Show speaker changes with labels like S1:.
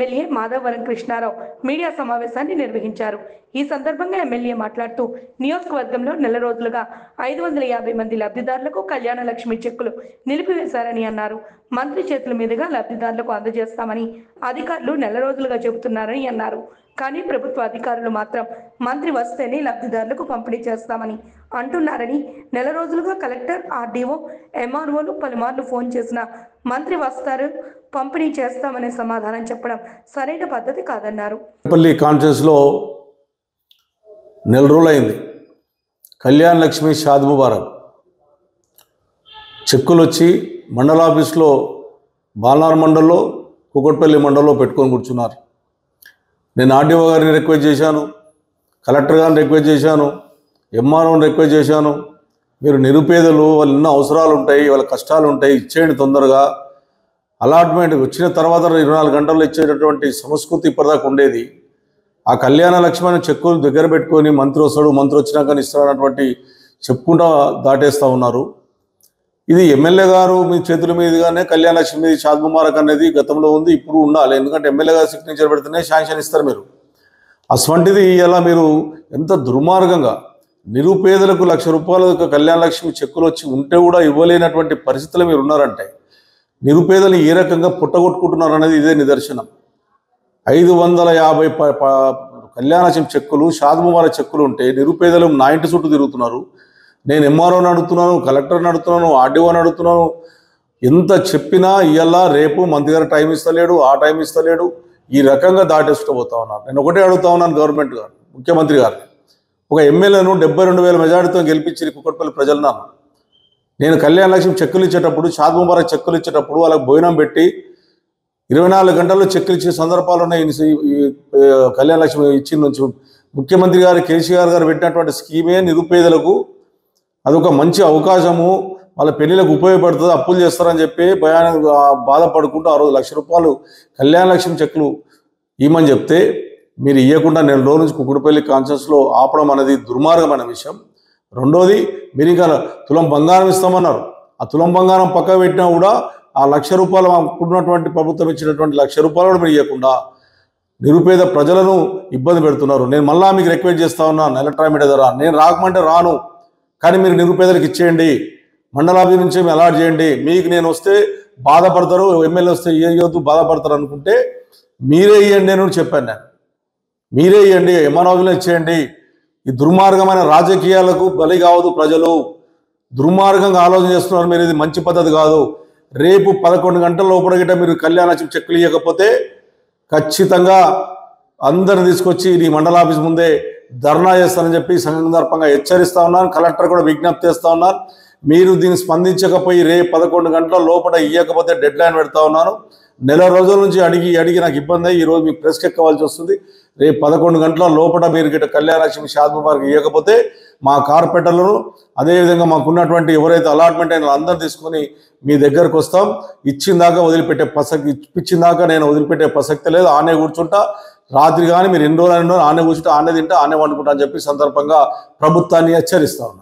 S1: MLA Madhavaram Krishnarao media సమావేశాన్ని నిర్వహించారు. ఈ సందర్భంగా ఎమ్మెల్యే మాట్లాడుతూ నియోజకవర్గంలో నెల రోజులుగా 550 మంది లబ్ధిదారులకు కళ్యాణ లక్ష్మి చెక్కులు నిలిపివేశారని అన్నారు. మంత్రి చేతుల మీదుగా లబ్ధిదారులకు అందజేస్తామని అధికారులు నెల రోజులుగా చెబుతున్నారని అన్నారు. కానీ ప్రభుత్వ అధికారులు మాత్రం మంత్రి వస్తేనే లబ్ధిదారులకు పంపిణీ చేస్తామని అంటున్నారని, నెల రోజులుగా కలెక్టర్, ఆర్డీఓ, ఎంఆర్ఓలు పలుమార్లు ఫోన్ చేసినా మంత్రి వస్తారు, పంపిణీ చేస్తామనే సమాధానం చెప్పడం సరైన పద్ధతి కాదన్నారు.
S2: కాన్ఫరెన్స్లో నెల రోజులైంది. కళ్యాణ లక్ష్మి షాద్ ముబారక్ చెక్కులు వచ్చి మండల ఆఫీస్లో బాలనార్ మండల్లో, కూకట్పల్లి మండల్లో పెట్టుకొని కూర్చున్నారు. నేను ఆర్డీఓ గారిని రిక్వెస్ట్ చేశాను, కలెక్టర్ గారిని రిక్వెస్ట్ చేశాను, ఎంఆర్ఓని రిక్వెస్ట్ చేశాను. మీరు నిరుపేదలు, వాళ్ళు ఎన్నో అవసరాలు ఉంటాయి, వాళ్ళ కష్టాలు ఉంటాయి, ఇచ్చేయండి తొందరగా. అలాట్మెంట్ వచ్చిన తర్వాత 24 గంటల్లో ఇచ్చేటటువంటి సంస్కృతి ఇప్పటిదాకా ఉండేది. ఆ కళ్యాణ లక్ష్మి చెక్కులు దగ్గర పెట్టుకొని మంత్రి వస్తాడు, మంత్రి వచ్చినాక ఇస్తాడన్నటువంటి చెప్పుకుంటా దాటేస్తూ ఉన్నారు. ఇది ఎమ్మెల్యే గారు మీ చేతుల మీదుగానే కళ్యాణ లక్ష్మి షాద్ ముబారక్ అనేది గతంలో ఉంది, ఇప్పుడు ఉండాలి. ఎందుకంటే ఎమ్మెల్యే గారు సిగ్నేచర్ పెడితేనే శాంక్షన్ ఇస్తారు మీరు. అటువంటిది ఇలా మీరు ఎంత దుర్మార్గంగా నిరుపేదలకు ₹1,00,000 కళ్యాణ లక్ష్మి చెక్కులు వచ్చి ఉంటే కూడా ఇవ్వలేనటువంటి పరిస్థితులు మీరు ఉన్నారంటే నిరుపేదలు ఏ రకంగా పుట్టగొట్టుకుంటున్నారు అనేది ఇదే నిదర్శనం. 550 కళ్యాణ లక్ష్మి చెక్కులు, షాద్ ముబారక్ చెక్కులు ఉంటే నిరుపేదలు నా ఇంటి చుట్టూ తిరుగుతున్నారు. నేను ఎంఆర్ఓని అడుగుతున్నాను, కలెక్టర్ని అడుగుతున్నాను, ఆర్డీఓని అడుగుతున్నాను. ఎంత చెప్పినా ఇవాళ రేపు మంత్రి గారు టైం ఇస్తలేడు, ఆ టైం ఇస్తలేడు, ఈ రకంగా దాటేసుకుపోతా ఉన్నారు. నేను ఒకటే అడుగుతా ఉన్నాను గవర్నమెంట్ గారు, ముఖ్యమంత్రి గారిని. ఒక ఎమ్మెల్యేను 72,000 మెజార్టీతో గెలిపించి కుక్కట్పల్లి ప్రజలు నాకు నేను కళ్యాణ లక్ష్మి చెక్కులు ఇచ్చేటప్పుడు, షాద్ ముబారక్ చెక్కులు ఇచ్చేటప్పుడు వాళ్ళకి భోజనం పెట్టి 24 గంటల్లో చెక్కులు ఇచ్చే సందర్భాలు ఉన్నాయి. ఈ కళ్యాణ లక్ష్మి ఇచ్చిన నుంచి ముఖ్యమంత్రి గారు కేసీఆర్ గారు పెట్టినటువంటి స్కీమే నిరుపేదలకు అదొక మంచి అవకాశము, వాళ్ళ పెళ్లిలకు ఉపయోగపడుతుంది, అప్పులు చేస్తారని చెప్పి బాధపడుకుంటూ ఆ రోజు ₹1,00,000 కళ్యాణ లక్ష్మి చెక్కులు ఇవ్వమని చెప్తే మీరు ఇవ్వకుండా నెల రోజుల నుంచి కుక్కడపల్లి కాన్ఫరెన్స్లో ఆపడం అనేది దుర్మార్గమైన విషయం. రెండోది, మీరు ఇంకా తులం బంగారం ఇస్తామన్నారు. ఆ తులం బంగారం పక్క పెట్టినా కూడా ఆ ₹1,00,000 ఇప్పుడున్నటువంటి ప్రభుత్వం ఇచ్చినటువంటి ₹1,00,000 కూడా మీరు ఇవ్వకుండా నిరుపేద ప్రజలను ఇబ్బంది పెడుతున్నారు. నేను మళ్ళా మీకు రిక్వెస్ట్ చేస్తా ఉన్నాను, ఎలక్ట్రానిక్ మీడియా ద్వారా, నేను రాకమంటే రాను, కానీ మీరు నిరుపేదలకు ఇచ్చేయండి, మండలాభి నుంచి అలాట్ చేయండి. మీకు నేను వస్తే బాధపడతారు, ఎమ్మెల్యే వస్తే ఇవ్వద్దు బాధపడతారు అనుకుంటే మీరే ఇవ్వండి అని చెప్పాను. నేను మీరే ఇవ్వండి, ఎంఆర్ఓలో ఇచ్చేయండి. ఈ దుర్మార్గమైన రాజకీయాలకు బలి కావద్దు ప్రజలు. దుర్మార్గంగా ఆలోచన చేస్తున్నారు మీరు, ఇది మంచి పద్ధతి కాదు. రేపు 11 గంటల లోపల గిట్ట మీరు కళ్యాణ లక్ష్మి చెక్కులు ఇవ్వకపోతే ఖచ్చితంగా అందరిని తీసుకొచ్చి నీ మండల ఆఫీస్ ముందే ధర్నా చేస్తానని చెప్పి సందర్భంగా హెచ్చరిస్తా ఉన్నాను. కలెక్టర్ కూడా విజ్ఞప్తి చేస్తా ఉన్నాను. మీరు దీన్ని స్పందించకపోయి రేపు 11 గంటల లోపల ఇవ్వకపోతే డెడ్ లైన్ పెడతా ఉన్నాను. నెల రోజుల నుంచి అడిగి నాకు ఇబ్బంది అయ్యి ఈరోజు మీకు ప్రెస్కి ఎక్కవలసి వస్తుంది. రేపు 11 గంటల లోపల మీరు గిట్ట కళ్యాణ లక్ష్మి షాద్ ముబారక్ ఇవ్వకపోతే మా కార్పొరేటర్లను, అదేవిధంగా మాకున్నటువంటి ఎవరైతే అలాట్మెంట్ అయినా అందరూ తీసుకొని మీ దగ్గరకు వస్తాం. ఇచ్చిందాకా వదిలిపెట్టే ఇప్పించిందాకా నేను వదిలిపెట్టే ప్రసక్తి లేదు. ఆనే కూర్చుంటా, రాత్రి కానీ మీరు ఎన్ని రోజులు ఆనే కూర్చుంటా, ఆనే తింటా, ఆనే వండుకుంటా అని చెప్పి సందర్భంగా ప్రభుత్వాన్ని హెచ్చరిస్తా ఉన్నాను.